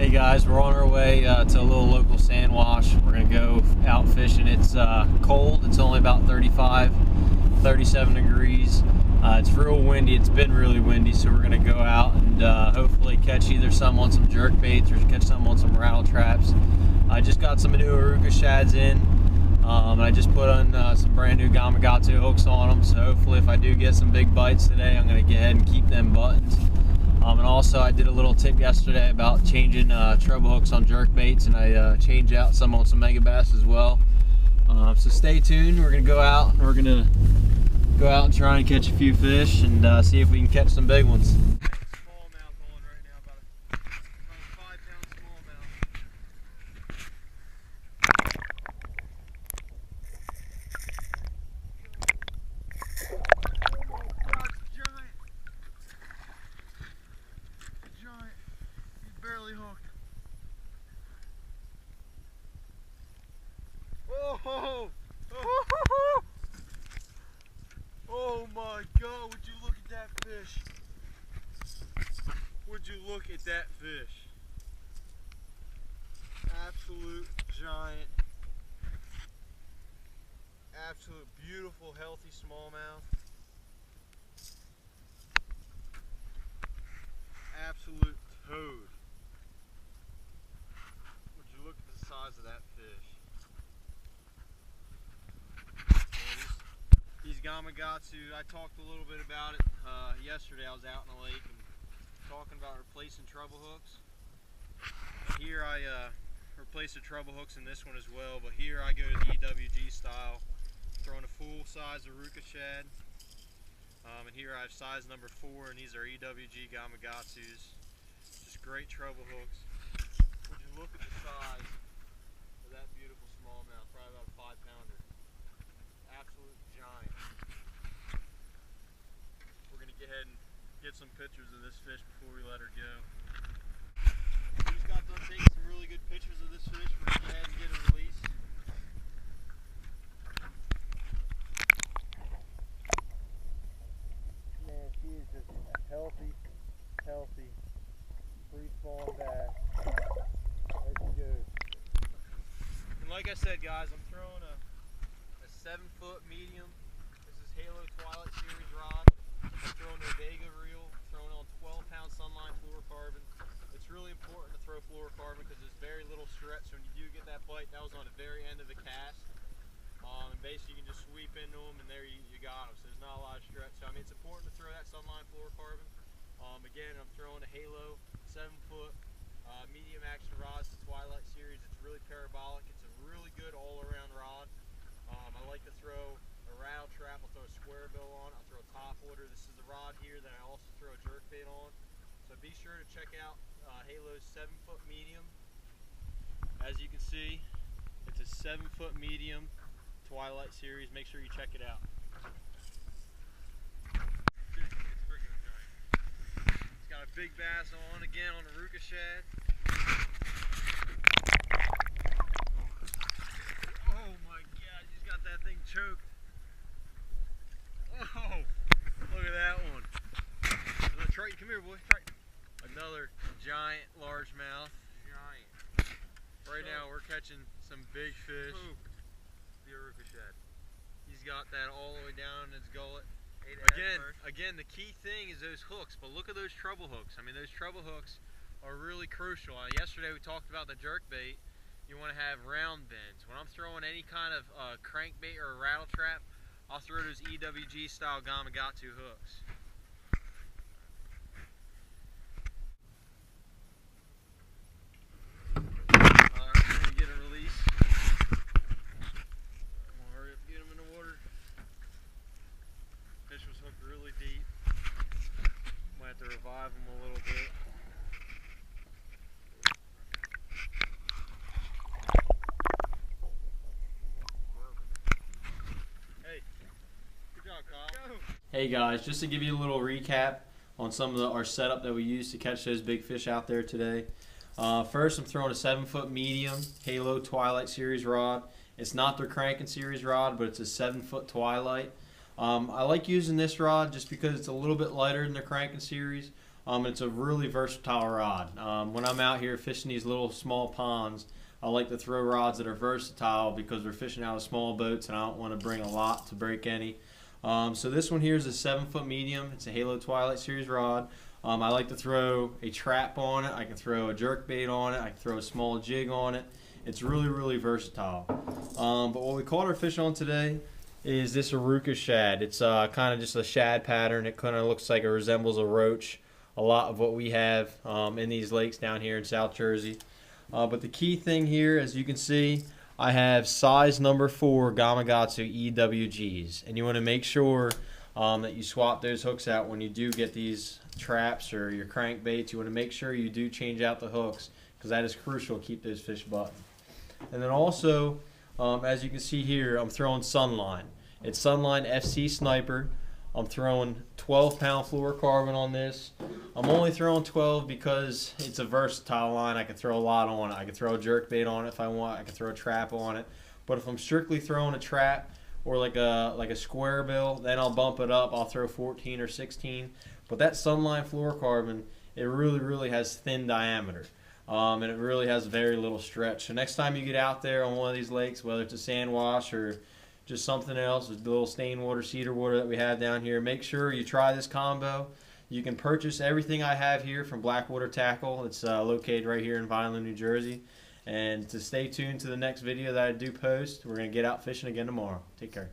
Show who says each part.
Speaker 1: Hey guys, we're on our way to a little local sand wash. We're gonna go out fishing. It's cold. It's only about 35, 37 degrees. It's real windy. It's been really windy, so we're gonna go out and hopefully catch either some on some jerk baits or catch some on some rattle traps. I just got some new Aruka shads in. I just put on some brand new Gamakatsu hooks on them, so hopefully if I do get some big bites today, I'm gonna go ahead and keep them buttons. And also I did a little tip yesterday about changing treble hooks on jerk baits, and I changed out some on some mega bass as well. So stay tuned. We're gonna go out and try and catch a few fish and see if we can catch some big ones.
Speaker 2: Smallmouth on right now, about a 5-pound smallmouth. Giant. He's barely hooked. Oh! Oh my God, would you look at that fish? Would you look at that fish? Absolute giant. Absolute beautiful, healthy smallmouth. Absolute toad. Would you look at the size of that fish? These Gamakatsu, I talked a little bit about it yesterday. I was out in the lake and talking about replacing treble hooks. And here I replaced the treble hooks in this one as well, but here I go to the EWG style, throwing a full size Aruka shad. And here I have size number 4, and these are EWG Gamakatsus. Just great treble hooks. Would you look at the size of that beautiful smallmouth, probably about a 5-pounder. Absolute giant. We're going to go ahead and get some pictures of this fish before we let her go. We just got done taking some really good pictures of this fish. We're going to go ahead and get her released. Man, she is just a healthy, free-spawn bass. There she goes. And like I said, guys, I'm throwing a 7-foot medium. This is Halo Twilight Series rod. I'm throwing a Vega reel, throwing on 12-pound sunline fluorocarbon. It's really important to throw fluorocarbon because there's very little stretch. So when you do get that bite, that was on the very end of the cast. And basically you can just sweep into them and there you got them. So there's not a lot of stretch. So I mean, it's important to throw that sunline fluorocarbon. Again, I'm throwing a Halo 7-foot medium action rod. It's the Twilight Series. It's really parabolic. It's a really good all-around rod. I like to throw a rattle trap. I'll throw a square bill on. I'll throw a top water. This is the rod here that I also throw a jerk bait on. So be sure to check out Halo's 7-foot medium. As you can see, it's a 7-foot medium Twilight Series. Make sure you check it out. It's got a big bass on again on the Aruka shad. Oh my God, you just got that thing choked. Oh, look at that one. Another Triton, come here, boy. Triton. Another giant largemouth. Giant. Right now we're catching some big fish. The Aruka shad. He's got that all the way down in his gullet. Again, the key thing is those hooks, but look at those treble hooks. I mean, those treble hooks are really crucial. Yesterday we talked about the jerk bait. You want to have round bends. When I'm throwing any kind of crankbait or a rattle trap, I'll throw those EWG style Gamakatsu hooks. Alright, we're going to get a release. I'm going to hurry up and get them in the water. Fish was hooked really deep. Might have to revive them a little bit.
Speaker 1: Hey guys, just to give you a little recap on some of our setup that we used to catch those big fish out there today. First, I'm throwing a 7-foot medium Halo Twilight Series rod. It's not their cranking series rod, but it's a 7-foot Twilight. I like using this rod just because it's a little bit lighter than the cranking series. It's a really versatile rod. When I'm out here fishing these little small ponds, I like to throw rods that are versatile because we're fishing out of small boats and I don't want to bring a lot to break any. So this one here is a 7-foot medium. It's a Halo Twilight Series rod. I like to throw a trap on it. I can throw a jerk bait on it. I can throw a small jig on it. It's really, really versatile. But what we caught our fish on today is this Aruka shad. It's kind of just a shad pattern. It kind of looks like it resembles a roach. A lot of what we have in these lakes down here in South Jersey. But the key thing here, as you can see, I have size number 4 Gamakatsu EWGs. And you want to make sure that you swap those hooks out when you do get these traps or your crankbaits. You want to make sure you do change out the hooks because that is crucial to keep those fish buttoned. And then also, as you can see here, I'm throwing Sunline. It's Sunline FC Sniper. I'm throwing 12-pound fluorocarbon on this. I'm only throwing 12 because it's a versatile line. I can throw a lot on it. I can throw a jerk bait on it if I want. I can throw a trap on it. But if I'm strictly throwing a trap or like a square bill, then I'll bump it up. I'll throw 14 or 16. But that Sunline fluorocarbon, it really has thin diameter. And it really has very little stretch. So next time you get out there on one of these lakes, whether it's a sand wash or just something else, a little stain water, cedar water that we have down here, make sure you try this combo. You can purchase everything I have here from Blackwater Tackle. It's located right here in Vineland, New Jersey. And to stay tuned to the next video that I do post, we're going to get out fishing again tomorrow. Take care.